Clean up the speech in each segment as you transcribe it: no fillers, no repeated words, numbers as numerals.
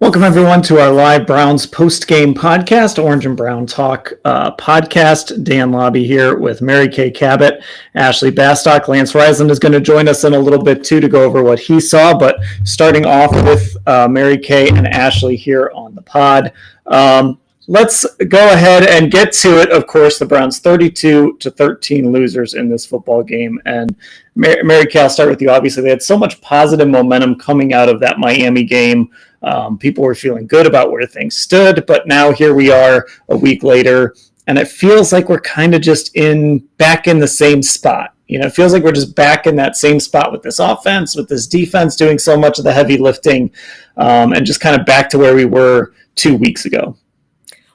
Welcome, everyone, to our live Browns post-game podcast, Orange and Brown Talk podcast. Dan Lobby here with Mary Kay Cabot, Ashley Bastock. Lance Reisland is going to join us in a little bit, too, to go over what he saw. But starting off with Mary Kay and Ashley here on the pod. Let's go ahead and get to it. Of course, the Browns 32-13 losers in this football game. And Mary Kay, I'll start with you. Obviously, they had so much positive momentum coming out of that Miami game. People were feeling good about where things stood, but now here we are a week later, and it feels like we're kind of just back in the same spot. It feels like we're just back in that same spot with this offense, with this defense doing so much of the heavy lifting, and just kind of back to where we were 2 weeks ago.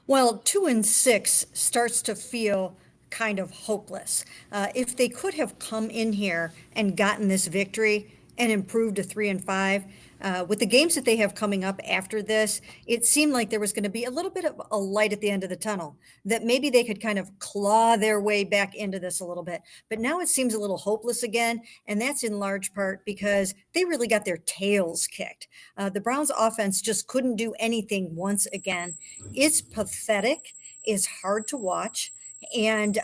Well, 2-6 starts to feel kind of hopeless. If they could have come in here and gotten this victory and improved to 3-5, with the games that they have coming up after this, it seemed like there was going to be a little bit of a light at the end of the tunnel, that maybe they could kind of claw their way back into this a little bit. But now it seems a little hopeless again, and that's in large part because they really got their tails kicked. The Browns offense just couldn't do anything once again. It's pathetic. It's hard to watch, and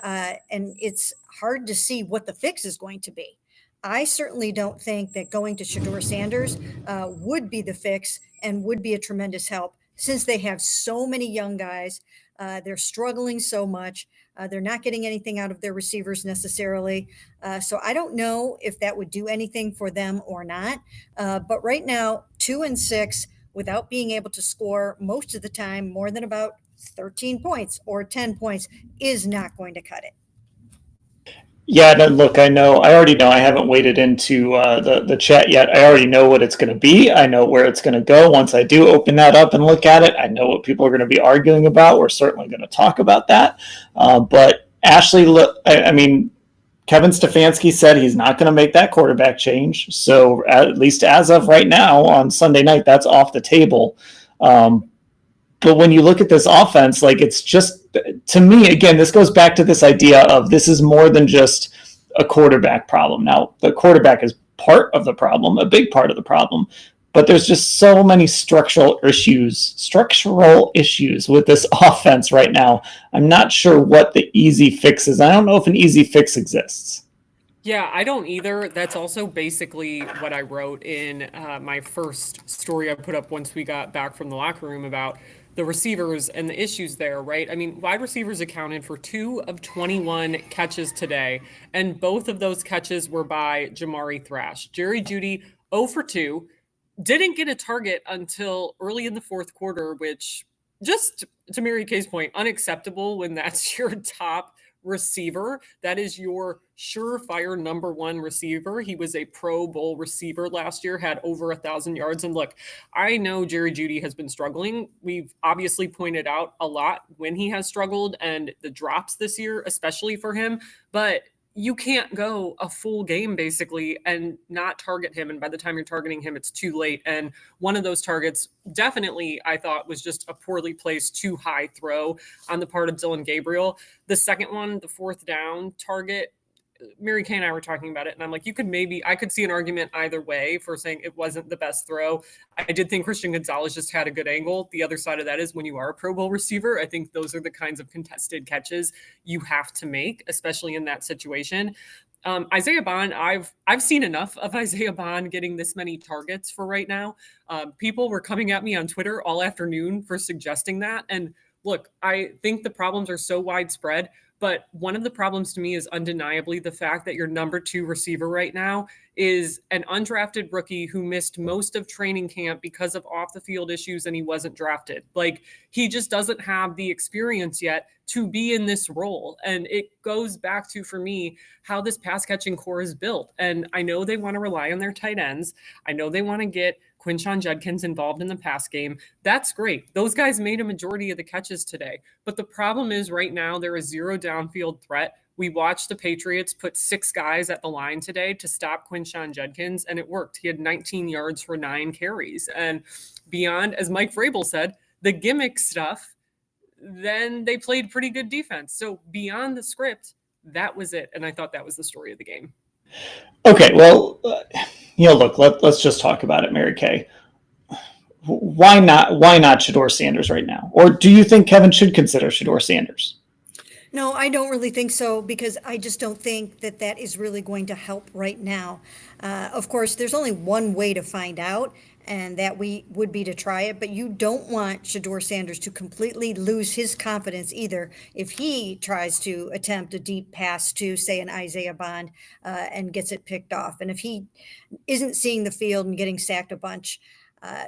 it's hard to see what the fix is going to be. I certainly don't think that going to Shedeur Sanders would be the fix and would be a tremendous help, since they have so many young guys. They're struggling so much. They're not getting anything out of their receivers necessarily. So I don't know if that would do anything for them or not. But right now, 2-6 without being able to score most of the time more than about 13 points or 10 points is not going to cut it. Yeah, no, look, I already know. I haven't waded into the chat yet. I already know what it's going to be. I know where it's going to go. Once I do open that up and look at it, I know what people are going to be arguing about. We're certainly going to talk about that. But Ashley, I mean, Kevin Stefanski said he's not going to make that quarterback change. So at least as of right now on Sunday night, that's off the table. But when you look at this offense, like, it's just, to me, again, this goes back to this idea of this is more than just a quarterback problem. Now, the quarterback is part of the problem, a big part of the problem, but there's just so many structural issues with this offense right now. I'm not sure what the easy fix is. I don't know if an easy fix exists. Yeah, I don't either. That's also basically what I wrote in my first story I put up once we got back from the locker room about the receivers and the issues there, right? I mean, wide receivers accounted for 2 of 21 catches today, and both of those catches were by Jamari Thrash. Jerry Jeudy, 0 for 2, didn't get a target until early in the fourth quarter, which, just to Mary Kay's point, unacceptable when that's your top receiver. That is your surefire number 1 receiver. He was a Pro Bowl receiver last year, had over 1,000 yards. And look, I know Jerry Jeudy has been struggling. We've obviously pointed out a lot when he has struggled and the drops this year, especially for him. But you can't go a full game basically and not target him. And by the time you're targeting him, it's too late. And one of those targets definitely, I thought, was just a poorly placed too high throw on the part of Dylan Gabriel. The second one, the fourth down target, Mary Kay and I were talking about it, and I'm like, I could see an argument either way for saying it wasn't the best throw. I did think Christian Gonzalez just had a good angle. The other side of that is when you are a Pro Bowl receiver, I think those are the kinds of contested catches you have to make, especially in that situation. Isaiah Bond, I've seen enough of Isaiah Bond getting this many targets for right now. People were coming at me on Twitter all afternoon for suggesting that. And look, I think the problems are so widespread. But one of the problems to me is undeniably the fact that your number 2 receiver right now is an undrafted rookie who missed most of training camp because of off the field issues and he wasn't drafted. Like, he just doesn't have the experience yet to be in this role. And it goes back to, for me, how this pass catching core is built. And I know they want to rely on their tight ends. I know they want to get Quinshon Judkins involved in the pass game. That's great. Those guys made a majority of the catches today. But the problem is right now there is 0 downfield threat. We watched the Patriots put 6 guys at the line today to stop Quinshon Judkins, and it worked. He had 19 yards for 9 carries. And beyond, as Mike Vrabel said, the gimmick stuff, then they played pretty good defense. So beyond the script, that was it. And I thought that was the story of the game. Okay, well, look, let's just talk about it, Mary Kay. Why not? Why not Shedeur Sanders right now? Or do you think Kevin should consider Shedeur Sanders? No, I don't really think so because I just don't think that that is really going to help right now. Of course, there's only one way to find out, and that we would be to try it. But you don't want Shedeur Sanders to completely lose his confidence either if he tries to attempt a deep pass to, say, an Isaiah Bond and gets it picked off, and if he isn't seeing the field and getting sacked a bunch.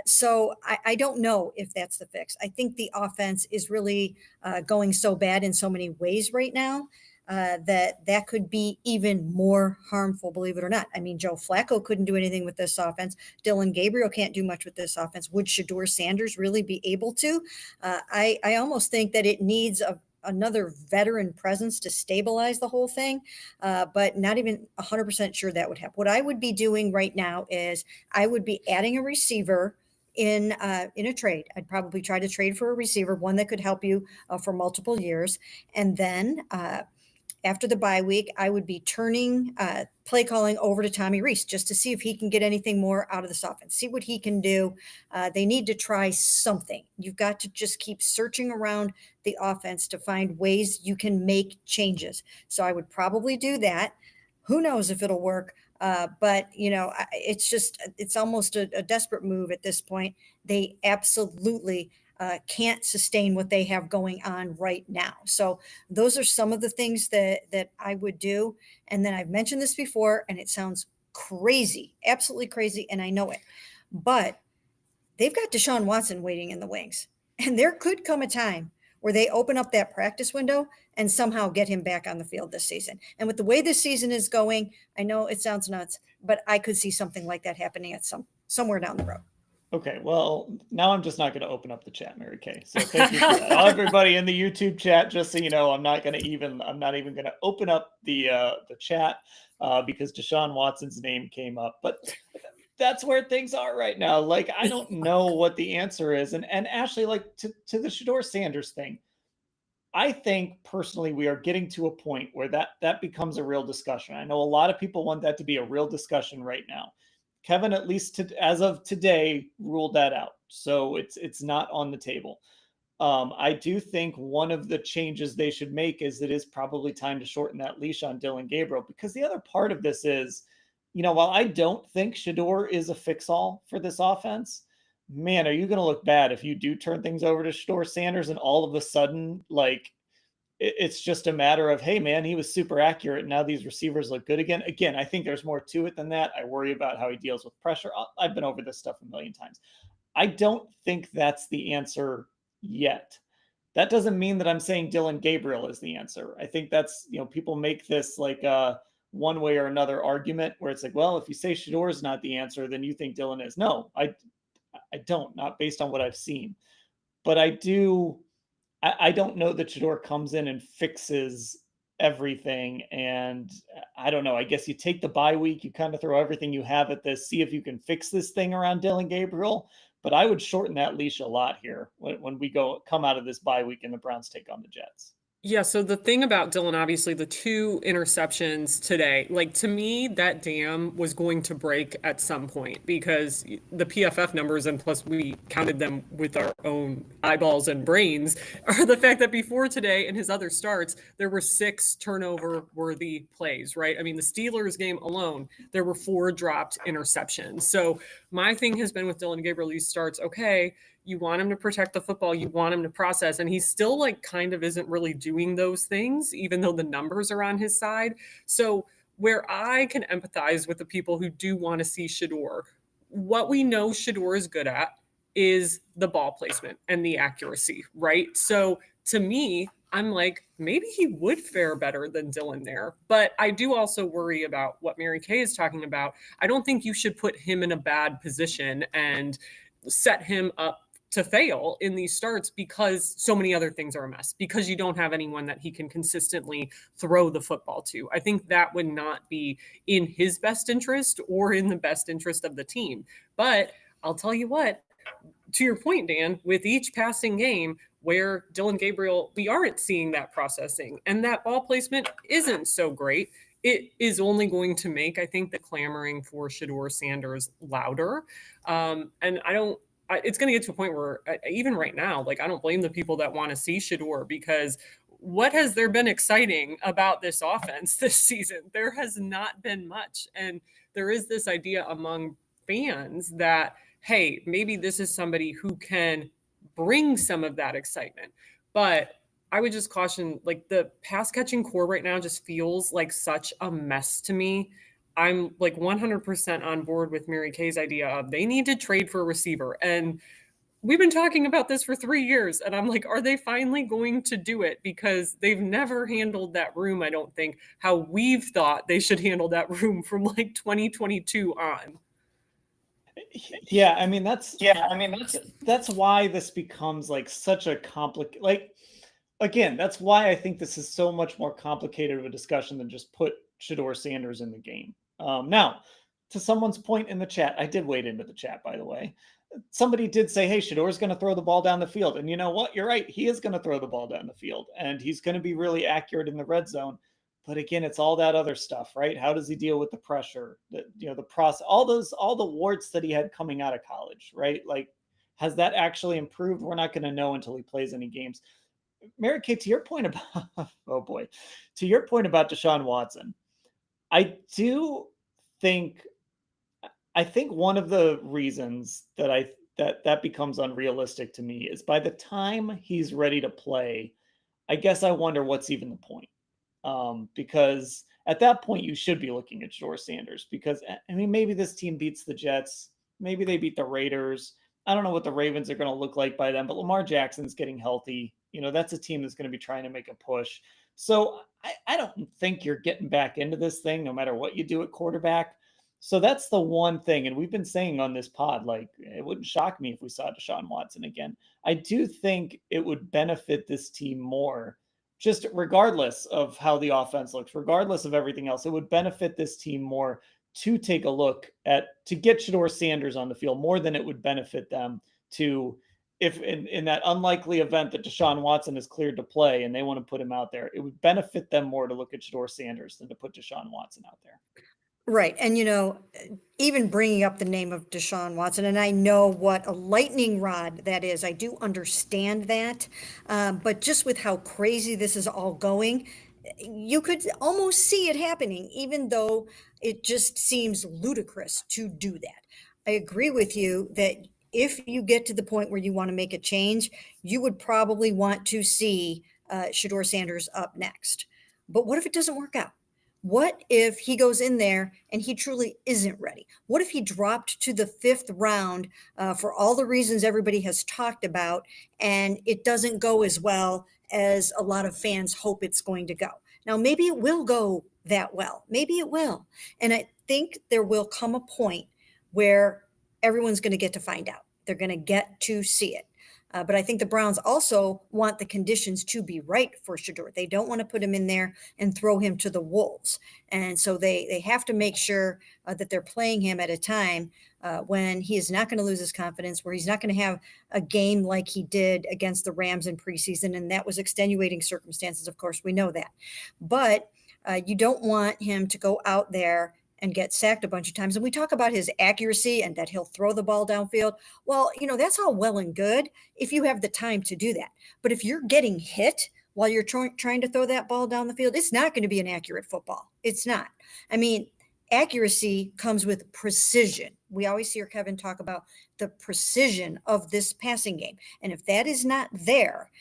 So I don't know if that's the fix. I think the offense is really going so bad in so many ways right now that could be even more harmful, believe it or not. I mean, Joe Flacco couldn't do anything with this offense. Dylan Gabriel can't do much with this offense. Would Shedeur Sanders really be able to? I almost think that it needs another veteran presence to stabilize the whole thing, but not even 100% sure that would happen. What I would be doing right now is I would be adding a receiver in a trade. I'd probably try to trade for a receiver, one that could help you for multiple years, and then after the bye week, I would be turning play calling over to Tommy Rees just to see if he can get anything more out of this offense, see what he can do. They need to try something. You've got to just keep searching around the offense to find ways you can make changes. So I would probably do that. Who knows if it'll work? But it's almost a desperate move at this point. They absolutely can't sustain what they have going on right now. So those are some of the things that I would do. And then I've mentioned this before, and it sounds crazy, absolutely crazy, and I know it. But they've got Deshaun Watson waiting in the wings, and there could come a time where they open up that practice window and somehow get him back on the field this season. And with the way this season is going, I know it sounds nuts, but I could see something like that happening at somewhere down the road. Okay, well, now I'm just not going to open up the chat, Mary Kay. So thank you for that. Everybody in the YouTube chat, just so you know, I'm not even going to open up the chat because Deshaun Watson's name came up. But that's where things are right now. Like, I don't know what the answer is. And Ashley, like to the Shedeur Sanders thing, I think personally we are getting to a point where that becomes a real discussion. I know a lot of people want that to be a real discussion right now. Kevin, at least as of today, ruled that out. So it's not on the table. I do think one of the changes they should make is it is probably time to shorten that leash on Dylan Gabriel, because the other part of this is, while I don't think Shedeur is a fix-all for this offense, man, are you going to look bad if you do turn things over to Shedeur Sanders and all of a sudden, like, it's just a matter of, hey, man, he was super accurate. And now these receivers look good again. Again, I think there's more to it than that. I worry about how he deals with pressure. I've been over this stuff a million times. I don't think that's the answer yet. That doesn't mean that I'm saying Dylan Gabriel is the answer. I think that's, people make this like one way or another argument where it's like, well, if you say Shedeur is not the answer, then you think Dylan is. No, I don't, not based on what I've seen. But I don't know that Shedeur comes in and fixes everything. And I don't know. I guess you take the bye week, you kind of throw everything you have at this, see if you can fix this thing around Dylan Gabriel. But I would shorten that leash a lot here when we come out of this bye week and the Browns take on the Jets. Yeah, so the thing about Dylan, obviously, the 2 interceptions today, like to me, that dam was going to break at some point because the PFF numbers, and plus we counted them with our own eyeballs and brains, are the fact that before today and his other starts, there were 6 turnover-worthy plays, right? I mean, the Steelers game alone, there were 4 dropped interceptions. So my thing has been with Dylan Gabriel, he starts, okay, you want him to protect the football, you want him to process, and he still like kind of isn't really doing those things, even though the numbers are on his side. So where I can empathize with the people who do want to see Shedeur, what we know Shedeur is good at is the ball placement and the accuracy, right? So to me, I'm like, maybe he would fare better than Dylan there. But I do also worry about what Mary Kay is talking about. I don't think you should put him in a bad position and set him up to fail in these starts because so many other things are a mess, because you don't have anyone that he can consistently throw the football to. I think that would not be in his best interest or in the best interest of the team. But I'll tell you what, to your point, Dan, with each passing game where Dylan Gabriel, we aren't seeing that processing and that ball placement isn't so great, it is only going to make, I think, the clamoring for Shedeur Sanders louder. And I it's going to get to a point where even right now, like I don't blame the people that want to see Shador, because what has there been exciting about this offense this season? There has not been much. And there is this idea among fans that, hey, maybe this is somebody who can bring some of that excitement. But I would just caution, like the pass catching core right now just feels like such a mess to me. I'm like 100% on board with Mary Kay's idea of they need to trade for a receiver. And we've been talking about this for 3 years. And I'm like, are they finally going to do it? Because they've never handled that room, I don't think, how we've thought they should handle that room from like 2022 on. Yeah, I mean that's why this becomes like such a complicated, like, again, that's why I think this is so much more complicated of a discussion than just put Shador Sanders in the game. Now, to someone's point in the chat, I did wade into the chat, by the way. Somebody did say, hey, Shador's going to throw the ball down the field. And you know what? You're right. He is going to throw the ball down the field, and he's going to be really accurate in the red zone. But again, it's all that other stuff, right? How does he deal with the pressure, the process, all the warts that he had coming out of college, right? Like, has that actually improved? We're not going to know until he plays any games. Mary Kay, to your point about, oh boy, to your point about Deshaun Watson, I do think, I think one of the reasons that becomes unrealistic to me is by the time he's ready to play, I guess I wonder what's even the point. Because at that point you should be looking at Shador Sanders, because I mean maybe this team beats the Jets, maybe they beat the Raiders. I don't know what the Ravens are going to look like by then, but Lamar Jackson's getting healthy. That's a team that's going to be trying to make a push. So I don't think you're getting back into this thing no matter what you do at quarterback. So that's the one thing. And we've been saying on this pod, like, it wouldn't shock me if we saw Deshaun Watson again. I do think it would benefit this team more, just regardless of how the offense looks, regardless of everything else. It would benefit this team more to take a look at, to get Shador Sanders on the field more than it would benefit them to, if in that unlikely event that Deshaun Watson is cleared to play and they want to put him out there, it would benefit them more to look at Shador Sanders than to put Deshaun Watson out there. Right. And, even bringing up the name of Deshaun Watson, and I know what a lightning rod that is, I do understand that. But just with how crazy this is all going, you could almost see it happening, even though it just seems ludicrous to do that. I agree with you that if you get to the point where you want to make a change, you would probably want to see Shador Sanders up next. But what if it doesn't work out? What if he goes in there and he truly isn't ready? What if he dropped to the fifth round for all the reasons everybody has talked about, and it doesn't go as well as a lot of fans hope it's going to go? Now, maybe it will go that well. Maybe it will. And I think there will come a point where everyone's going to get to find out. They're going to get to see it. But I think the Browns also want the conditions to be right for Shador. They don't want to put him in there and throw him to the wolves. And so they have to make sure that they're playing him at a time when he is not going to lose his confidence, where he's not going to have a game like he did against the Rams in preseason. And that was extenuating circumstances. Of course, we know that. But you don't want him to go out there and get sacked a bunch of times. And we talk about his accuracy and that he'll throw the ball downfield. Well, that's all well and good if you have the time to do that. But if you're getting hit while you're trying to throw that ball down the field, it's not going to be an accurate football. It's not. I mean, accuracy comes with precision. We always hear Kevin talk about the precision of this passing game. And if that is not there,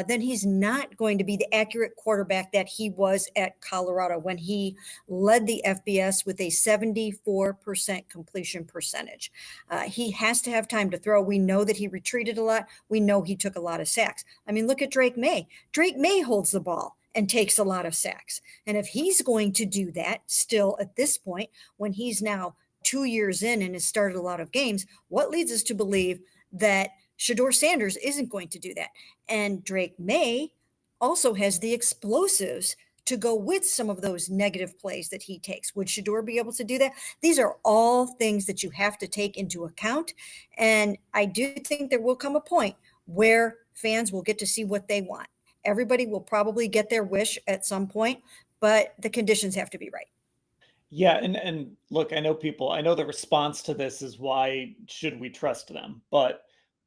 then he's not going to be the accurate quarterback that he was at Colorado when he led the FBS with a 74% completion percentage. He has to have time to throw. We know that he retreated a lot. We know he took a lot of sacks. I mean, look at Drake May. Drake May holds the ball and takes a lot of sacks. And if he's going to do that still at this point, when he's now 2 years in and has started a lot of games, what leads us to believe that Shador Sanders isn't going to do that? And Drake May also has the explosives to go with some of those negative plays that he takes. Would Shador be able to do that? These are all things that you have to take into account. And I do think there will come a point where fans will get to see what they want. Everybody will probably get their wish at some point, but the conditions have to be right. Yeah, and look, I know the response to this is, why should we trust them? But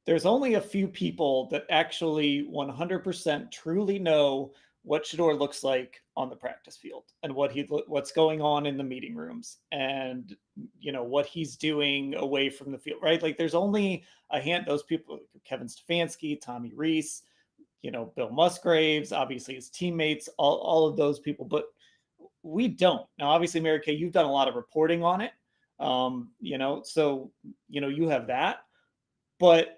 there's only a few people that actually 100% truly know what Shador looks like on the practice field and what's going on in the meeting rooms and what he's doing away from the field, right? Like there's only those people, Kevin Stefanski, Tommy Rees, Bill Musgraves, obviously his teammates, all of those people, but we don't. Now, obviously, Mary Kay, you've done a lot of reporting on it. So you have that. But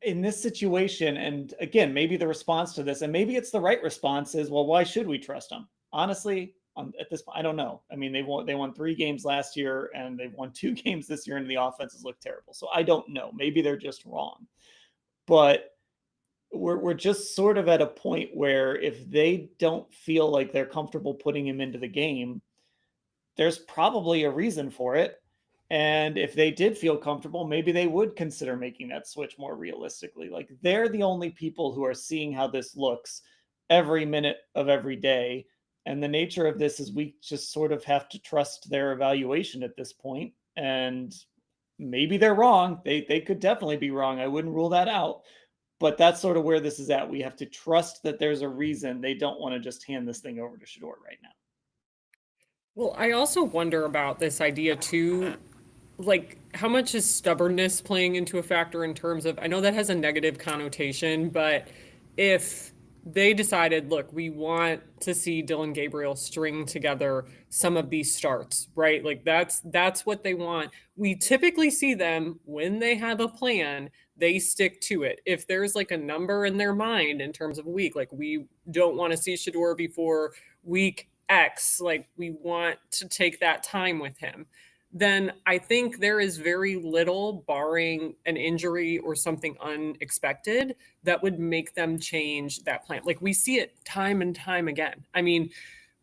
in this situation, and again, maybe the response to this, and maybe it's the right response is, well, why should we trust them? Honestly, at this point, I don't know. I mean, they won 3 games last year and they've won 2 games this year and the offenses look terrible. So I don't know. Maybe they're just wrong. But we're just sort of at a point where if they don't feel like they're comfortable putting him into the game, there's probably a reason for it. And if they did feel comfortable, maybe they would consider making that switch more realistically. Like they're the only people who are seeing how this looks every minute of every day. And the nature of this is we just sort of have to trust their evaluation at this point. And maybe they're wrong. They could definitely be wrong. I wouldn't rule that out. But that's sort of where this is at. We have to trust that there's a reason they don't want to just hand this thing over to Shador right now. Well, I also wonder about this idea too, like how much is stubbornness playing into a factor in terms of, I know that has a negative connotation, but if they decided, look, we want to see Dillon Gabriel string together some of these starts, right? Like that's what they want. We typically see them when they have a plan, they stick to it. If there's like a number in their mind in terms of a week, like we don't want to see Shador before week X, like we want to take that time with him, then I think there is very little, barring an injury or something unexpected, that would make them change that plan. Like we see it time and time again. I mean,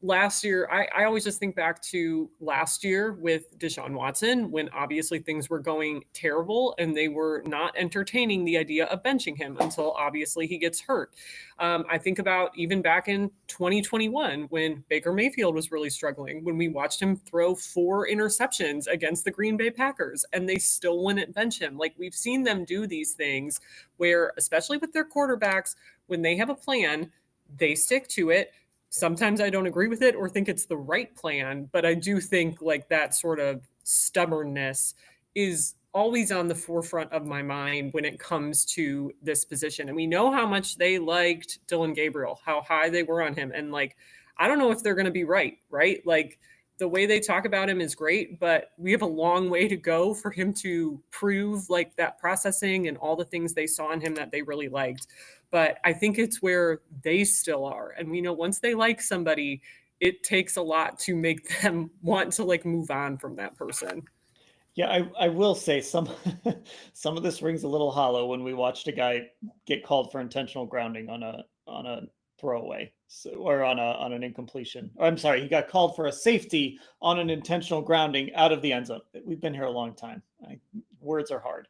last year, I always just think back to last year with Deshaun Watson, when obviously things were going terrible and they were not entertaining the idea of benching him until obviously he gets hurt. I think about even back in 2021 when Baker Mayfield was really struggling, when we watched him throw 4 interceptions against the Green Bay Packers and they still wouldn't bench him. Like we've seen them do these things where, especially with their quarterbacks, when they have a plan, they stick to it. Sometimes I don't agree with it or think it's the right plan, but I do think like that sort of stubbornness is always on the forefront of my mind when it comes to this position. And we know how much they liked Dillon Gabriel, how high they were on him. And like, I don't know if they're going to be right? Like the way they talk about him is great, but we have a long way to go for him to prove like that processing and all the things they saw in him that they really liked. But I think it's where they still are. And we know once they like somebody, it takes a lot to make them want to like move on from that person. Yeah, I will say some some of this rings a little hollow when we watched a guy get called for intentional grounding on a throwaway, or on an incompletion. Or, I'm sorry, he got called for a safety on an intentional grounding out of the end zone. We've been here a long time. Words are hard.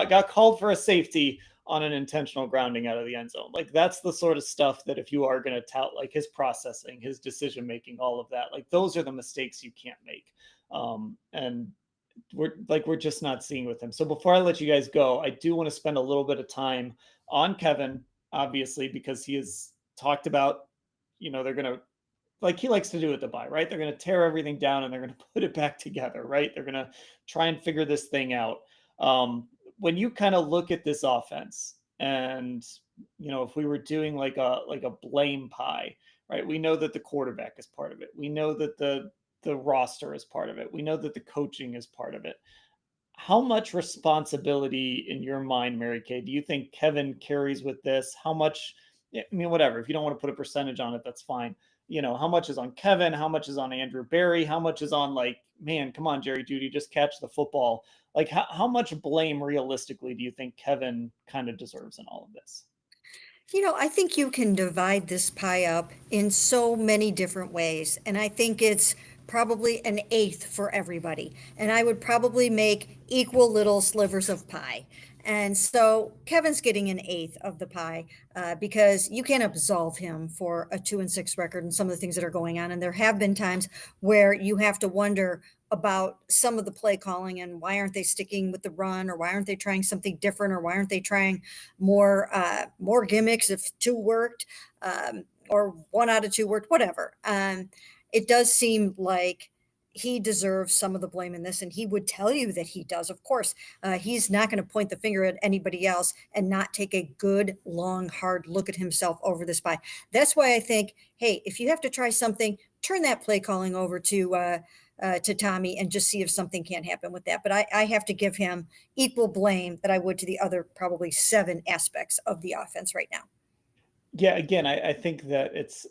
Got called for a safety on an intentional grounding out of the end zone. Like that's the sort of stuff that if you are going to tout like his processing, his decision making, all of that, like those are the mistakes you can't make. And we're just not seeing with him. So before I let you guys go, I do want to spend a little bit of time on Kevin, obviously, because he has talked about, they're going to, like he likes to do at the bye, right? They're going to tear everything down and they're going to put it back together, right? They're going to try and figure this thing out. When you kind of look at this offense and, if we were doing like a blame pie, right? We know that the quarterback is part of it. We know that the roster is part of it. We know that the coaching is part of it. How much responsibility in your mind, Mary Kay, do you think Kevin carries with this? How much, I mean, whatever, if you don't want to put a percentage on it, that's fine. How much is on Kevin? How much is on Andrew Berry? How much is on like, man, come on, Jerry Jeudy, just catch the football. Like how much blame realistically do you think Kevin kind of deserves in all of this? I think you can divide this pie up in so many different ways. And I think it's probably an eighth for everybody. And I would probably make equal little slivers of pie. And so Kevin's getting an eighth of the pie because you can't absolve him for a 2-6 record and some of the things that are going on. And there have been times where you have to wonder, about some of the play calling and why aren't they sticking with the run, or why aren't they trying something different, or why aren't they trying more gimmicks if two worked, or one out of two worked, whatever. It does seem like he deserves some of the blame in this, and he would tell you that he does. Of course, he's not going to point the finger at anybody else and not take a good, long, hard look at himself over this bye. That's why I think, hey, if you have to try something, turn that play calling over to Tommy and just see if something can't happen with that. But I have to give him equal blame that I would to the other probably 7 aspects of the offense right now. Yeah, again, I think that it's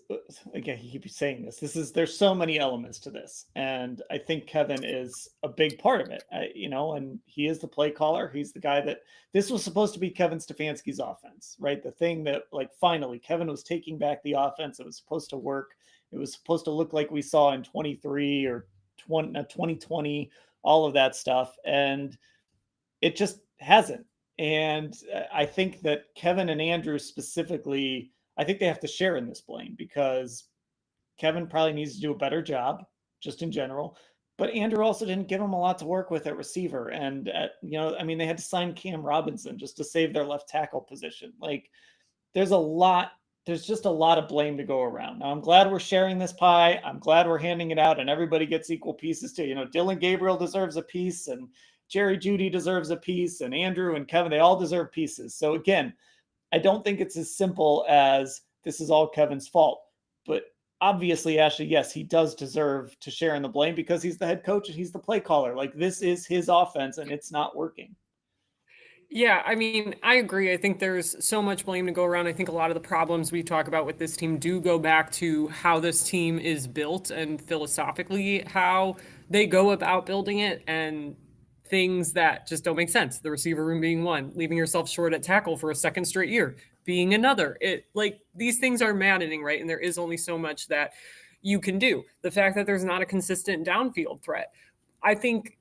again, he keeps saying this. There's so many elements to this, and I think Kevin is a big part of it. And he is the play caller. He's the guy that this was supposed to be Kevin Stefanski's offense, right? The thing that like finally Kevin was taking back the offense. It was supposed to work. It was supposed to look like we saw in 23 or 2020, all of that stuff, and it just hasn't. And I think that Kevin and Andrew specifically, I think they have to share in this blame because Kevin probably needs to do a better job just in general. But Andrew also didn't give him a lot to work with at receiver. And, they had to sign Cam Robinson just to save their left tackle position. Like, there's a lot, there's just a lot of blame to go around. Now, I'm glad we're sharing this pie. I'm glad we're handing it out and everybody gets equal pieces too. Dylan Gabriel deserves a piece, and Jerry Jeudy deserves a piece, and Andrew and Kevin, they all deserve pieces. So again, I don't think it's as simple as this is all Kevin's fault. But obviously, Ashley, yes, he does deserve to share in the blame because he's the head coach and he's the play caller. Like, this is his offense and it's not working. Yeah, I mean, I agree. I think there's so much blame to go around. I think a lot of the problems we talk about with this team do go back to how this team is built and philosophically how they go about building it, and things that just don't make sense. The receiver room being one, leaving yourself short at tackle for a second straight year being another. It like these things are maddening, right? And there is only so much that you can do. The fact that there's not a consistent downfield threat. I think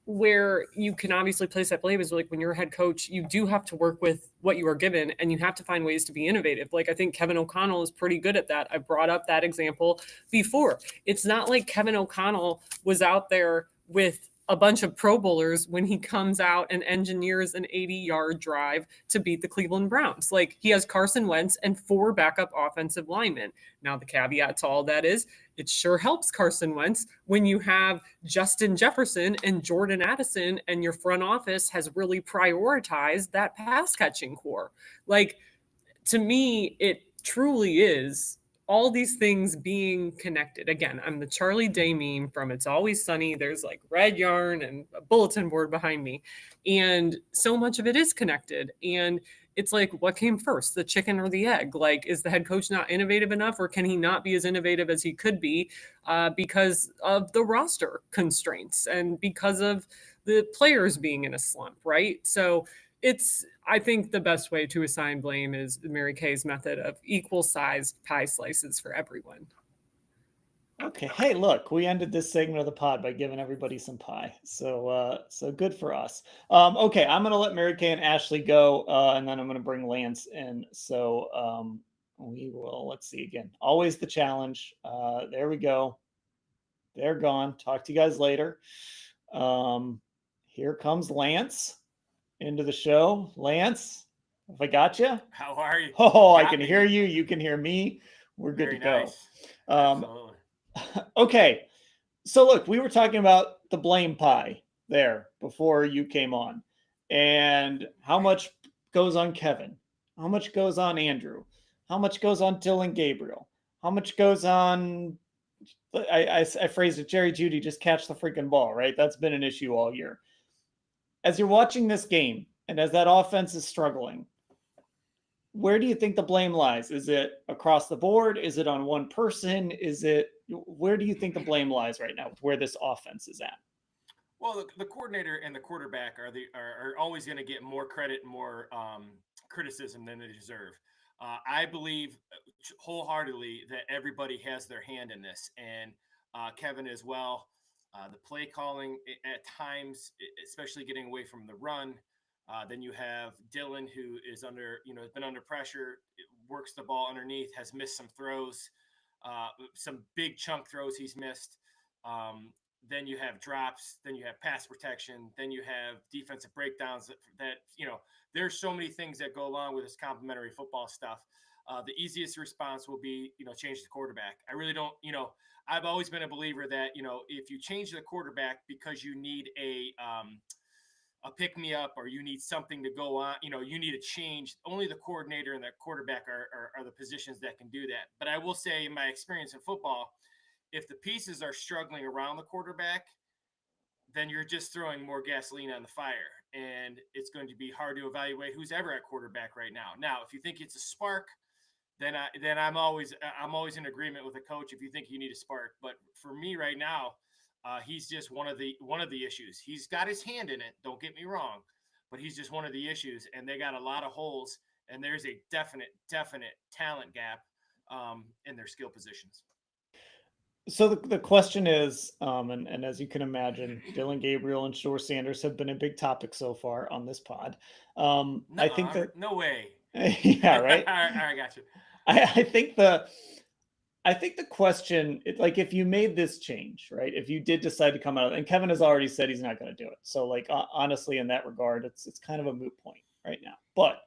where you can obviously place that blame is like when you're a head coach, you do have to work with what you are given and you have to find ways to be innovative. Like, I think Kevin O'Connell is pretty good at that. I brought up that example before. It's not like Kevin O'Connell was out there with a bunch of Pro Bowlers when he comes out and engineers an 80-yard drive to beat the Cleveland Browns. Like, he has Carson Wentz and 4 backup offensive linemen. Now, the caveat to all that is it sure helps Carson Wentz when you have Justin Jefferson and Jordan Addison and your front office has really prioritized that pass catching core. Like, to me, it truly is all these things being connected. Again, I'm the Charlie Day meme from It's Always Sunny. There's like red yarn and a bulletin board behind me. And so much of it is connected. And it's like, what came first, the chicken or the egg? Like, is the head coach not innovative enough, or can he not be as innovative as he could be because of the roster constraints and because of the players being in a slump, right? So I think the best way to assign blame is Mary Kay's method of equal sized pie slices for everyone. Okay. Hey, look, we ended this segment of the pod by giving everybody some pie. So good for us. Okay, I'm gonna let Mary Kay and Ashley go, and then I'm gonna bring Lance in. So we will. Let's see again. Always the challenge. There we go. They're gone. Talk to you guys later. Here comes Lance into the show. Lance, if I got you. How are you? Oh, I can hear you. You can hear me. We're good to go. Nice. Absolutely. Okay. So look, we were talking about the blame pie there before you came on, and how much goes on Kevin, how much goes on Andrew, how much goes on Dylan Gabriel, how much goes on, I phrased it, Jerry Jeudy, just catch the freaking ball, right? That's been an issue all year. As you're watching this game and as that offense is struggling, where do you think the blame lies? Is it across the board? Is it on one person? Where do you think the blame lies right now with where this offense is at? Well, the coordinator and the quarterback are always going to get more credit and more criticism than they deserve. I believe wholeheartedly that everybody has their hand in this, and Kevin as well. The play calling at times, especially getting away from the run. Then you have Dylan, who is has been under pressure, works the ball underneath, has missed some throws, some big chunk throws he's missed. then you have drops, then you have pass protection, then you have defensive breakdowns that there's so many things that go along with this complementary football stuff. The easiest response will be, change the quarterback. I really don't, I've always been a believer that, if you change the quarterback because you need a pick me up or you need something to go on, you need a change, only the coordinator and the quarterback are the positions that can do that. But I will say, in my experience in football, if the pieces are struggling around the quarterback, then you're just throwing more gasoline on the fire, and it's going to be hard to evaluate who's ever at quarterback right now. Now, if you think it's a spark, then I'm always in agreement with the coach if you think you need a spark. But for me right now, he's just one of the issues. He's got his hand in it. Don't get me wrong, but he's just one of the issues, and they got a lot of holes, and there's a definite talent gap in their skill positions. So the question is, and as you can imagine, Dylan Gabriel and Shore Sanders have been a big topic so far on this pod. I think that No way. yeah, right. All right, I got you. I think the question, like, if you made this change, right? If you did decide to come out, and Kevin has already said he's not going to do it, so like honestly, in that regard, it's kind of a moot point right now. But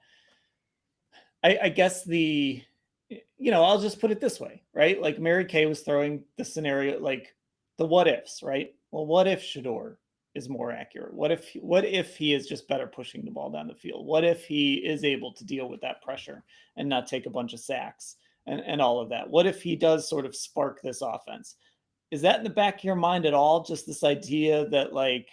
I guess I'll just put it this way, right? Like Mary Kay was throwing the scenario, like the what ifs, right? Well, what if Shador is more accurate? What if he is just better pushing the ball down the field? What if he is able to deal with that pressure and not take a bunch of sacks and all of that? What if he does sort of spark this offense? Is that in the back of your mind at all? Just this idea that, like,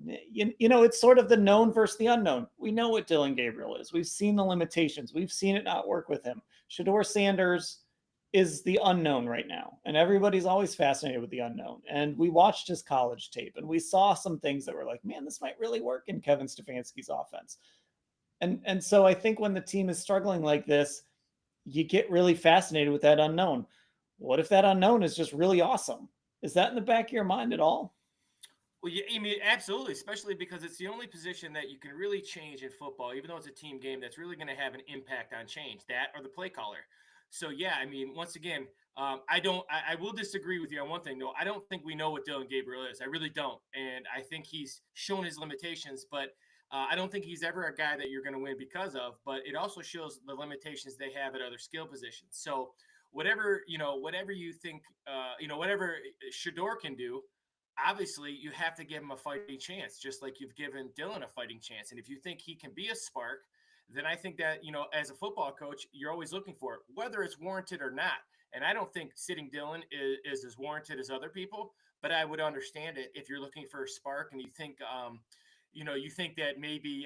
it's sort of the known versus the unknown. We know what Dylan Gabriel is. We've seen the limitations. We've seen it not work with him. Shador Sanders is the unknown right now, and everybody's always fascinated with the unknown. And we watched his college tape, and we saw some things that were like, man, this might really work in Kevin Stefanski's offense. And so I think when the team is struggling like this, you get really fascinated with that unknown. What if that unknown is just really awesome? Is that in the back of your mind at all? Well, yeah, I mean, absolutely, especially because it's the only position that you can really change in football, even though it's a team game, that's really going to have an impact on change, that or the play caller. So, yeah, I mean, once again, I will disagree with you on one thing, though. I don't think we know what Dylan Gabriel is. I really don't. And I think he's shown his limitations, but I don't think he's ever a guy that you're going to win because of. But it also shows the limitations they have at other skill positions. So, whatever you think, whatever Shador can do, obviously you have to give him a fighting chance, just like you've given Dylan a fighting chance. And if you think he can be a spark, then I think that, as a football coach, you're always looking for it, whether it's warranted or not. And I don't think sitting Dylan is as warranted as other people, but I would understand it if you're looking for a spark and you think, you think that maybe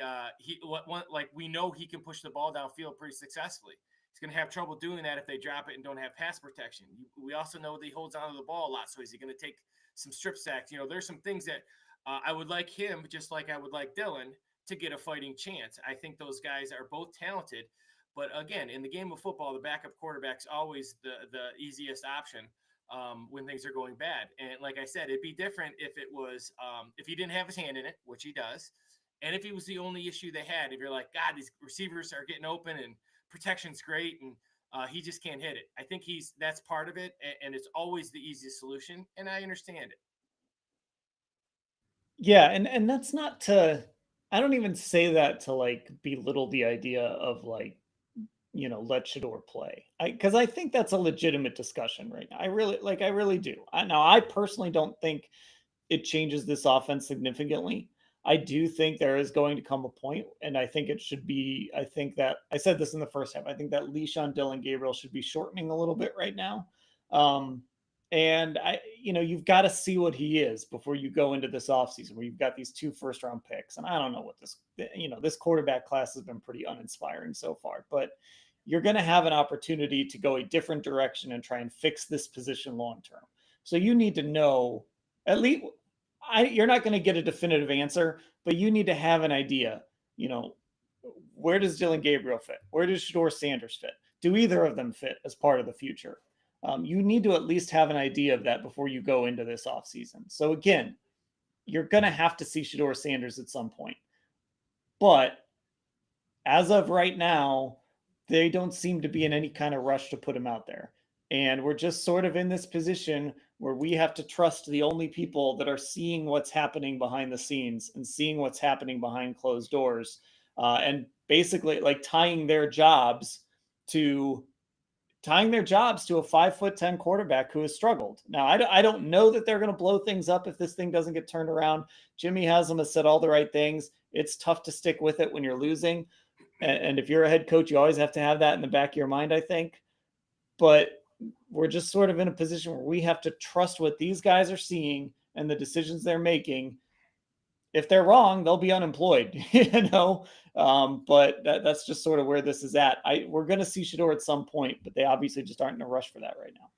like we know he can push the ball downfield pretty successfully. He's going to have trouble doing that if they drop it and don't have pass protection. We also know that he holds onto the ball a lot. So is he going to take some strip sacks? There's some things that I would like him, just like I would like Dylan, to get a fighting chance. I think those guys are both talented. But again, in the game of football, the backup quarterback's always the easiest option when things are going bad. And like I said, it'd be different if it was if he didn't have his hand in it, which he does, and if he was the only issue they had. If you're like, God, these receivers are getting open and protection's great, and he just can't hit it. I think that's part of it, and it's always the easiest solution, and I understand it. Yeah, and that's not to, I don't even say that to like belittle the idea of like, let Shador play. Because I think that's a legitimate discussion right now. I really do. I personally don't think it changes this offense significantly. I do think there is going to come a point, and I think it should be, I think that I said this in the first half. I think that leash on Dylan Gabriel should be shortening a little bit right now. And you've got to see what he is before you go into this offseason where you've got these 2 first-round picks. And I don't know what this quarterback class has been pretty uninspiring so far, but you're going to have an opportunity to go a different direction and try and fix this position long-term. So you need to know, at least you're not going to get a definitive answer, but you need to have an idea, where does Dylan Gabriel fit? Where does Shador Sanders fit? Do either of them fit as part of the future? You need to at least have an idea of that before you go into this offseason. So again, you're going to have to see Shador Sanders at some point. But as of right now, they don't seem to be in any kind of rush to put him out there. And we're just sort of in this position where we have to trust the only people that are seeing what's happening behind the scenes and seeing what's happening behind closed doors, and basically like to tying their jobs to a 5'10" quarterback who has struggled. Now, I don't know that they're going to blow things up if this thing doesn't get turned around. Jimmy Haslam has said all the right things. It's tough to stick with it when you're losing. And if you're a head coach, you always have to have that in the back of your mind, I think. But we're just sort of in a position where we have to trust what these guys are seeing and the decisions they're making. If they're wrong, they'll be unemployed, but that's just sort of where this is at. We're going to see Shador at some point, but they obviously just aren't in a rush for that right now.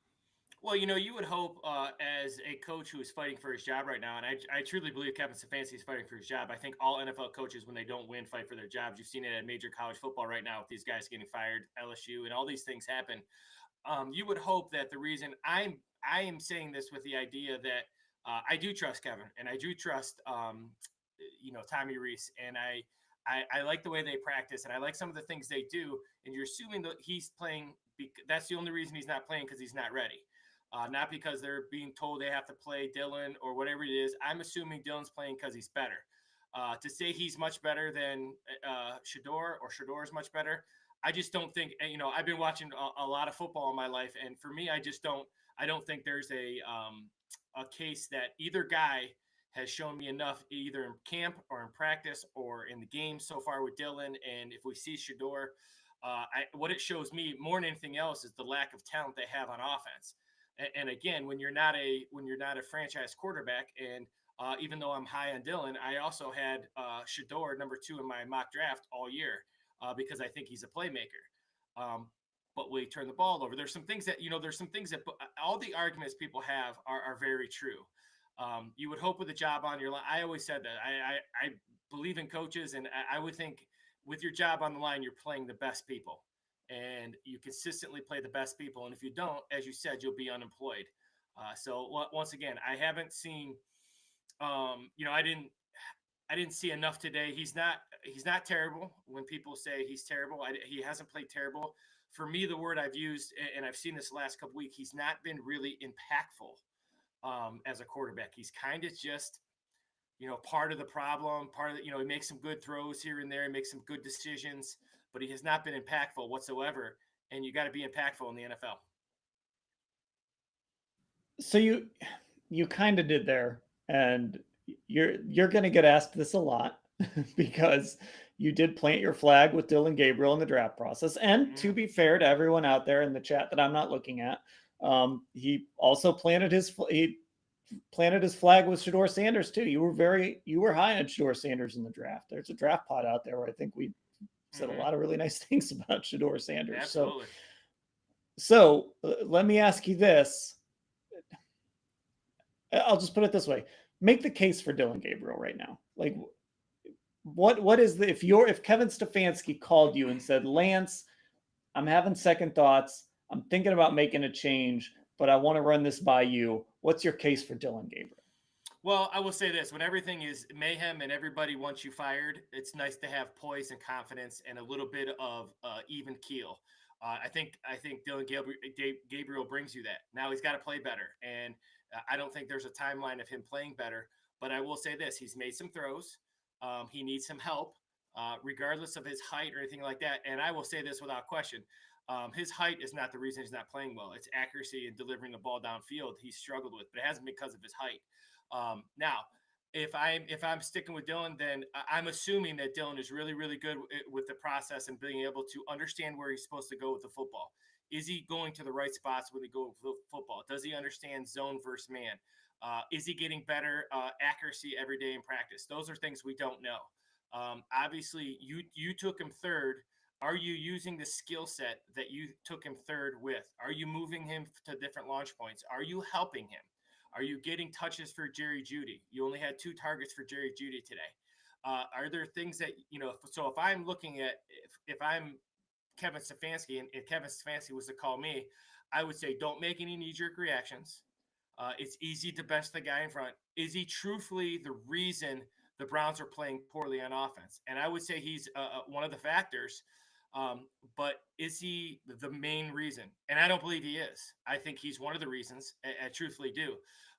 Well, you would hope as a coach who is fighting for his job right now, and I truly believe Kevin Stefanski is fighting for his job. I think all NFL coaches, when they don't win, fight for their jobs. You've seen it at major college football right now with these guys getting fired, LSU, and all these things happen. You would hope that the reason I am saying this with the idea that I do trust Kevin and I do trust Tommy Rees, and I like the way they practice and I like some of the things they do. And you're assuming that he's playing. That's the only reason he's not playing, because he's not ready. Not because they're being told they have to play Dylan or whatever it is. I'm assuming Dylan's playing because he's better. To say he's much better than Shador or Shador is much better, I just don't think. I've been watching a lot of football in my life, and for me, I don't think there's a case that either guy has shown me enough, either in camp or in practice or in the game so far with Dylan. And if we see Shador, what it shows me more than anything else is the lack of talent they have on offense. And again, when you're not a franchise quarterback, and even though I'm high on Dylan, I also had Shador number 2 in my mock draft all year because I think he's a playmaker. But we turn the ball over. There's some things that all the arguments people have are very true. You would hope with a job on your line. I always said that. I believe in coaches, and I would think with your job on the line, you're playing the best people. And you consistently play the best people. And if you don't, as you said, you'll be unemployed. So once again, I haven't seen, I didn't see enough today. He's not terrible. When people say he's terrible, he hasn't played terrible. For me, the word I've used, and I've seen this the last couple of weeks, he's not been really impactful as a quarterback. He's kind of just, part of the problem, he makes some good throws here and there, he makes some good decisions, but he has not been impactful whatsoever. And you got to be impactful in the NFL. So you kind of did there, and you're going to get asked this a lot because you did plant your flag with Dylan Gabriel in the draft process. And to be fair to everyone out there in the chat that I'm not looking at, he also planted his flag with Shador Sanders too. You were high on Shador Sanders in the draft. There's a draft pod out there where I think we said a lot of really nice things about Shador Sanders. Absolutely. So let me ask you this. I'll just put it this way: make the case for Dylan Gabriel right now. Like, what is if Kevin Stefanski called you and said, Lance, I'm having second thoughts, I'm thinking about making a change, but I want to run this by you. What's your case for Dylan Gabriel? Well, I will say this: when everything is mayhem and everybody wants you fired, it's nice to have poise and confidence and a little bit of even keel. I think Dylan Gabriel brings you that. Now he's got to play better, and I don't think there's a timeline of him playing better. But I will say this: he's made some throws. He needs some help, regardless of his height or anything like that. And I will say this without question: his height is not the reason he's not playing well. It's accuracy and delivering the ball downfield he's struggled with, but it hasn't been because of his height. Now, if I'm sticking with Dylan, then I'm assuming that Dylan is really, really good with the process and being able to understand where he's supposed to go with the football. Is he going to the right spots when he goes with football? Does he understand zone versus man? Is he getting better accuracy every day in practice? Those are things we don't know. Obviously, you took him third. Are you using the skill set that you took him third with? Are you moving him to different launch points? Are you helping him? Are you getting touches for Jerry Jeudy? You only had 2 targets for Jerry Jeudy today. Are there things that, so if I'm looking at, if I'm Kevin Stefanski and if Kevin Stefanski was to call me, I would say, don't make any knee-jerk reactions. It's easy to bench the guy in front. Is he truthfully the reason the Browns are playing poorly on offense? And I would say he's one of the factors. But is he the main reason? And I don't believe he is. I think he's one of the reasons. I truthfully do.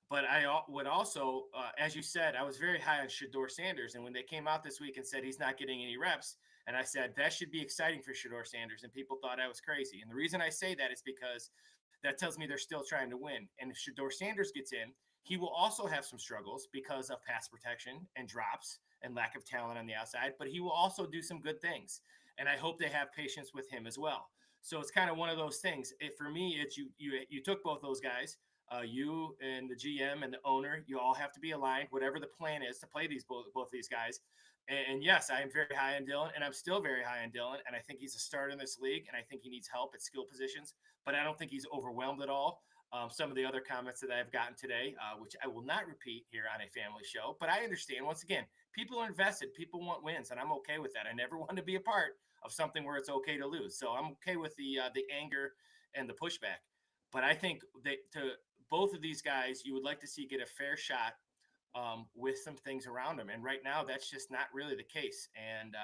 But would also, as you said, I was very high on Shador Sanders. And when they came out this week and said he's not getting any reps, and I said that should be exciting for Shador Sanders, and people thought I was crazy. And the reason I say that is because that tells me they're still trying to win. And if Shador Sanders gets in, he will also have some struggles because of pass protection and drops and lack of talent on the outside, but he will also do some good things. And I hope they have patience with him as well. So it's kind of one of those things. For me, it's you took both those guys, you and the GM and the owner. You all have to be aligned, whatever the plan is to play both these guys. And yes, I am very high on Dylan, and I'm still very high on Dylan. And I think he's a starter in this league, and I think he needs help at skill positions. But I don't think he's overwhelmed at all. Some of the other comments that I've gotten today, which I will not repeat here on a family show, but I understand. Once again, people are invested. People want wins, and I'm okay with that. I never want to be a part of something where it's okay to lose. So I'm okay with the anger and the pushback. But I think that to both of these guys, you would like to see get a fair shot with some things around them. And right now, that's just not really the case. And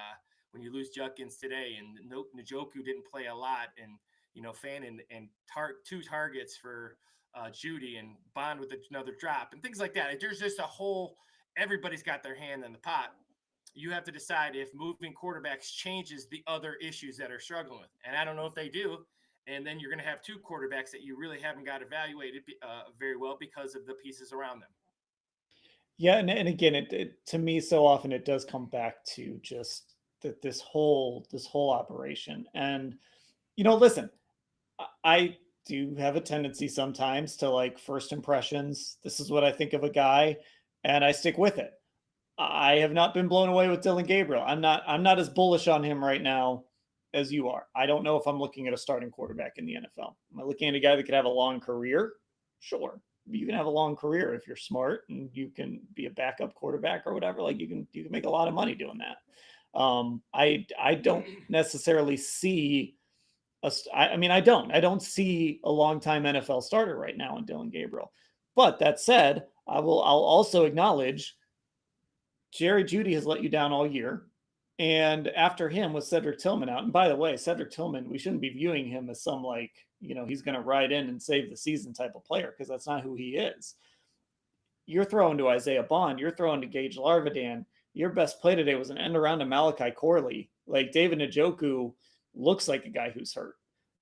when you lose Judkins today, and Njoku didn't play a lot, and Fan and two targets for Judy, and Bond with another drop and things like that. There's just a whole, everybody's got their hand in the pot. You have to decide if moving quarterbacks changes the other issues that are struggling with. And I don't know if they do. And then you're going to have two quarterbacks that you really haven't got evaluated very well because of the pieces around them. Yeah, and again, it to me so often it does come back to just that this whole operation. And listen, I do have a tendency sometimes to like first impressions. This is what I think of a guy, and I stick with it. I have not been blown away with Dylan Gabriel. I'm not as bullish on him right now as you are. I don't know if I'm looking at a starting quarterback in the NFL. Am I looking at a guy that could have a long career? Sure. You can have a long career if you're smart and you can be a backup quarterback or whatever. Like you can make a lot of money doing that. I don't necessarily see I don't see a long-time NFL starter right now in Dylan Gabriel. But that said, I'll also acknowledge Jerry Jeudy has let you down all year. And after him was Cedric Tillman out. And by the way, Cedric Tillman, we shouldn't be viewing him as some he's going to ride in and save the season type of player, because that's not who he is. You're throwing to Isaiah Bond. You're throwing to Gage Larvidan. Your best play today was an end around to Malachi Corley. Like David Njoku looks like a guy who's hurt.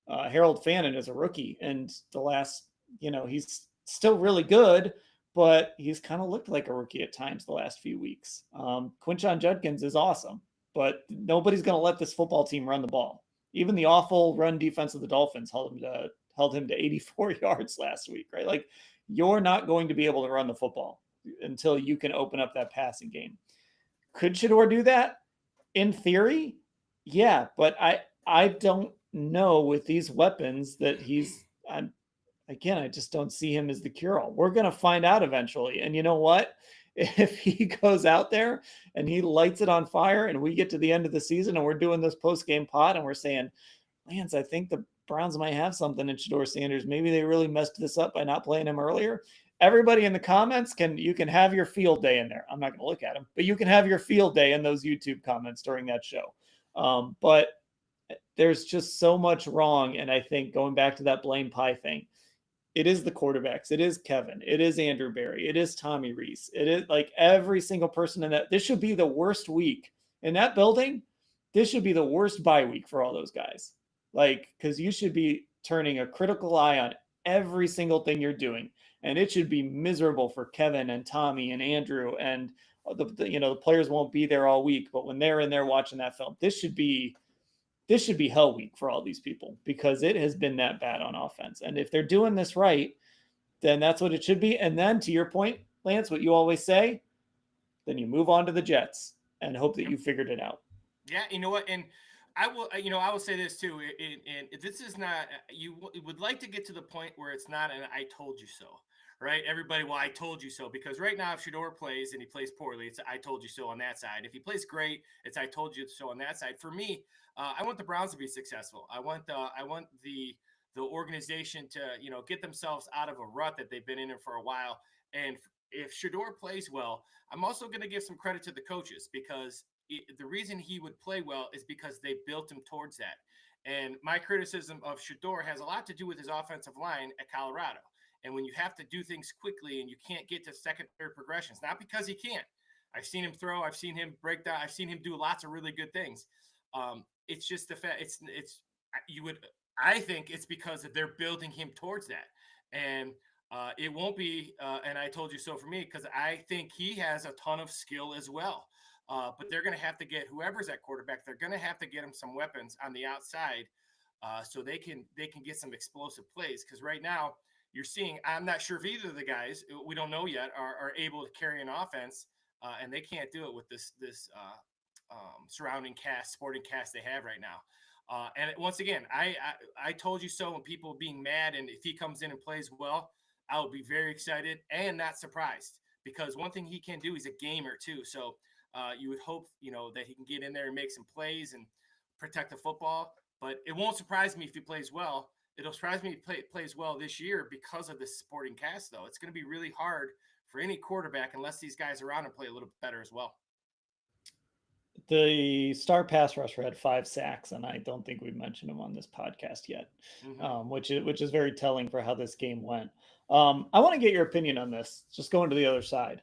Harold Fannin is a rookie, and the last, he's still really good, but he's kind of looked like a rookie at times the last few weeks. Quinshon Judkins is awesome, but nobody's going to let this football team run the ball. Even the awful run defense of the Dolphins held him to 84 yards last week, right? Like, you're not going to be able to run the football until you can open up that passing game. Could Shador do that? In theory, yeah, but I don't know with these weapons that I just don't see him as the cure-all. We're going to find out eventually. And you know what? If he goes out there and he lights it on fire and we get to the end of the season and we're doing this post-game pod and we're saying, Lance, I think the Browns might have something in Shador Sanders. Maybe they really messed this up by not playing him earlier. Everybody in the comments you can have your field day in there. I'm not going to look at him, but you can have your field day in those YouTube comments during that show. But there's just so much wrong. And I think going back to that blame pie thing, it is the quarterbacks. It is Kevin. It is Andrew Berry. It is Tommy Reese. It is like every single person in that. This should be the worst week in that building. This should be the worst bye week for all those guys. Like, because you should be turning a critical eye on every single thing you're doing. And it should be miserable for Kevin and Tommy and Andrew. And the players won't be there all week. But when they're in there watching that film, this should be hell week for all these people, because it has been that bad on offense. And if they're doing this right, then that's what it should be. And then to your point, Lance, what you always say, then you move on to the Jets and hope that you figured it out. Yeah, you know what? And I will say this too. And this is not, you would like to get to the point where it's not an I told you so, right? Everybody, well, I told you so, because right now if Shador plays and he plays poorly, it's I told you so on that side. If he plays great, it's I told you so on that side. For me, I want the Browns to be successful. I want the organization to, get themselves out of a rut that they've been in for a while. And if Shador plays well, I'm also going to give some credit to the coaches, because the reason he would play well is because they built him towards that. And my criticism of Shador has a lot to do with his offensive line at Colorado. And when you have to do things quickly and you can't get to second, third progressions, not because he can't. I've seen him throw. I've seen him break down. I've seen him do lots of really good things. It's just the fact. I think it's because they're building him towards that, and it won't be. And I told you so for me because I think he has a ton of skill as well. But they're going to have to get whoever's at quarterback. They're going to have to get him some weapons on the outside, so they can get some explosive plays. Because right now you're seeing. I'm not sure if either of the guys, we don't know yet, are able to carry an offense, and they can't do it with this surrounding cast, sporting cast they have right now. And once again, I told you so. When people being mad, and if he comes in and plays well, I will be very excited and not surprised because one thing he can do, he's a gamer too. So you would hope that he can get in there and make some plays and protect the football. But it won't surprise me if he plays well. It'll surprise me if he plays well this year because of this supporting cast, though. It's going to be really hard for any quarterback unless these guys around him play a little bit better as well. The star pass rusher had 5 sacks, and I don't think we've mentioned him on this podcast yet, which is very telling for how this game went. I want to get your opinion on this. Just going to the other side.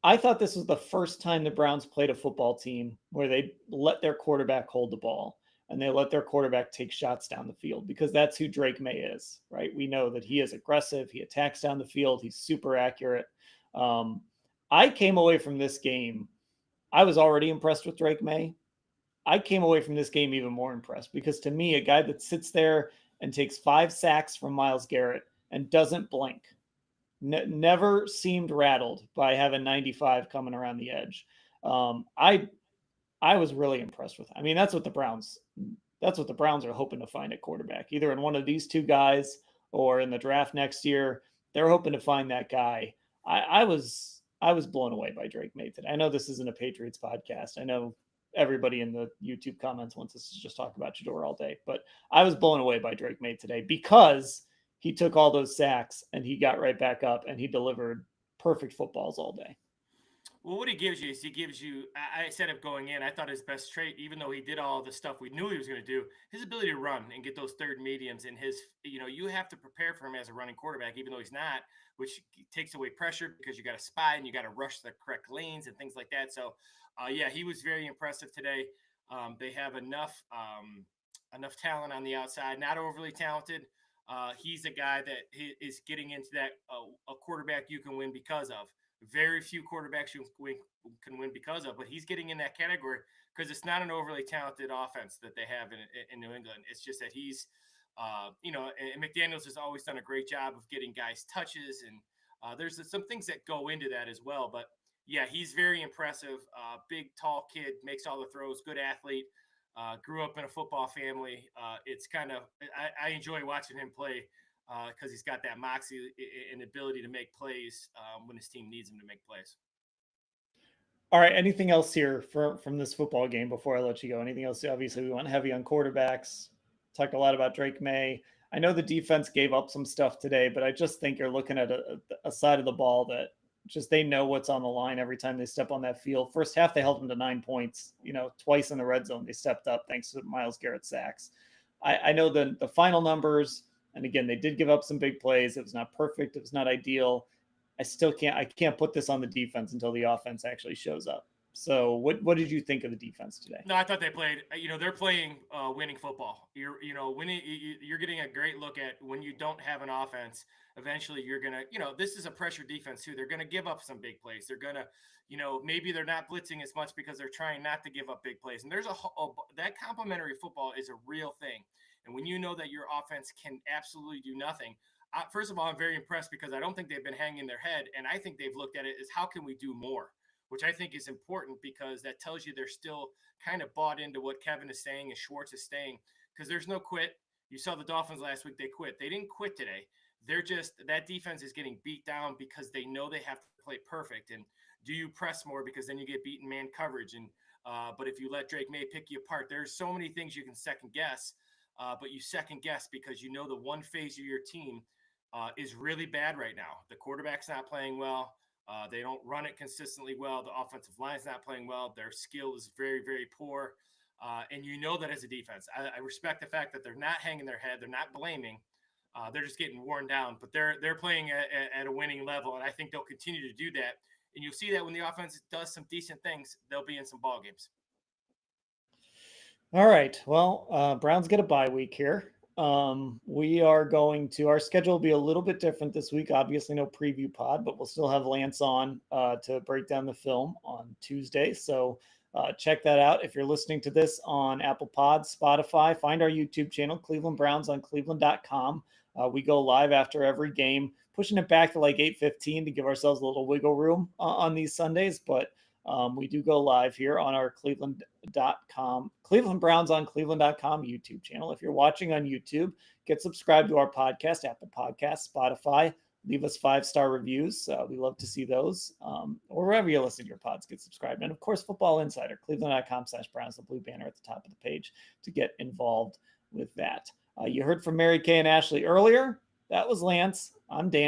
I thought this was the first time the Browns played a football team where they let their quarterback hold the ball and they let their quarterback take shots down the field because that's who Drake May is, right? We know that he is aggressive. He attacks down the field. He's super accurate. I came away from this game. I was already impressed with Drake May. I came away from this game even more impressed because to me, a guy that sits there and takes 5 sacks from Myles Garrett and doesn't blink, never seemed rattled by having 95 coming around the edge. I was really impressed with. I mean, that's what the Browns are hoping to find at quarterback, either in one of these two guys or in the draft next year. They're hoping to find that guy. I was blown away by Drake May today. I know this isn't a Patriots podcast. I know everybody in the YouTube comments wants us to just talk about Shador all day, but I was blown away by Drake May today because he took all those sacks and he got right back up and he delivered perfect footballs all day. Well, what he gives you is I said it going in, I thought his best trait, even though he did all the stuff we knew he was going to do, his ability to run and get those third mediums and you have to prepare for him as a running quarterback, even though he's not, which takes away pressure because you got to spy and you got to rush the correct lanes and things like that. So, he was very impressive today. They have enough talent on the outside, not overly talented. He's a guy that is getting into that a quarterback you can win because of. Very few quarterbacks you can win because of, but he's getting in that category because it's not an overly talented offense that they have in New England. It's just that he's, and McDaniels has always done a great job of getting guys touches, and there's some things that go into that as well. But yeah, he's very impressive. Big, tall kid, makes all the throws, good athlete. Grew up in a football family. It's kind of I enjoy watching him play. Because he's got that moxie and ability to make plays when his team needs him to make plays. All right. Anything else here from this football game before I let you go? Anything else? Obviously, we went heavy on quarterbacks. Talked a lot about Drake May. I know the defense gave up some stuff today, but I just think you're looking at a side of the ball that just they know what's on the line every time they step on that field. First half, they held them to 9 points. Twice in the red zone, they stepped up thanks to Myles Garrett sacks. I know the final numbers. And again, they did give up some big plays. It was not perfect. It was not ideal. I can't put this on the defense until the offense actually shows up. So what did you think of the defense today? No, I thought they played, they're playing winning football. Winning, you're getting a great look at when you don't have an offense, eventually you're going to, this is a pressure defense too. They're going to give up some big plays. They're going to, maybe they're not blitzing as much because they're trying not to give up big plays. And there's that complementary football is a real thing. And when you know that your offense can absolutely do nothing, first of all, I'm very impressed because I don't think they've been hanging their head. And I think they've looked at it as how can we do more, which I think is important because that tells you they're still kind of bought into what Kevin is saying and Schwartz is saying because there's no quit. You saw the Dolphins last week. They quit. They didn't quit today. They're just that defense is getting beat down because they know they have to play perfect. And do you press more because then you get beaten man coverage? And but if you let Drake May pick you apart, there's so many things you can second guess. But you second guess because the one phase of your team is really bad right now. The quarterback's not playing well. They don't run it consistently well. The offensive line's not playing well. Their skill is very, very poor. And you know that as a defense. I respect the fact that they're not hanging their head. They're not blaming. They're just getting worn down. But they're playing at a winning level, and I think they'll continue to do that. And you'll see that when the offense does some decent things, they'll be in some ball games. All right. Well, Browns get a bye week here. We are going to, our schedule will be a little bit different this week. Obviously, no preview pod, but we'll still have Lance on to break down the film on Tuesday. So check that out. If you're listening to this on Apple Pods, Spotify, find our YouTube channel, Cleveland Browns on cleveland.com. We go live after every game, pushing it back to like 8:15 to give ourselves a little wiggle room on these Sundays. But we do go live here on our cleveland.com, Cleveland Browns on cleveland.com YouTube channel. If you're watching on YouTube, get subscribed to our podcast, Apple Podcasts, Spotify. Leave us 5-star reviews. We love to see those. Or wherever you listen to your pods, get subscribed. And of course, Football Insider, cleveland.com/Browns, the blue banner at the top of the page to get involved with that. You heard from Mary Kay and Ashley earlier. That was Lance. I'm Dan.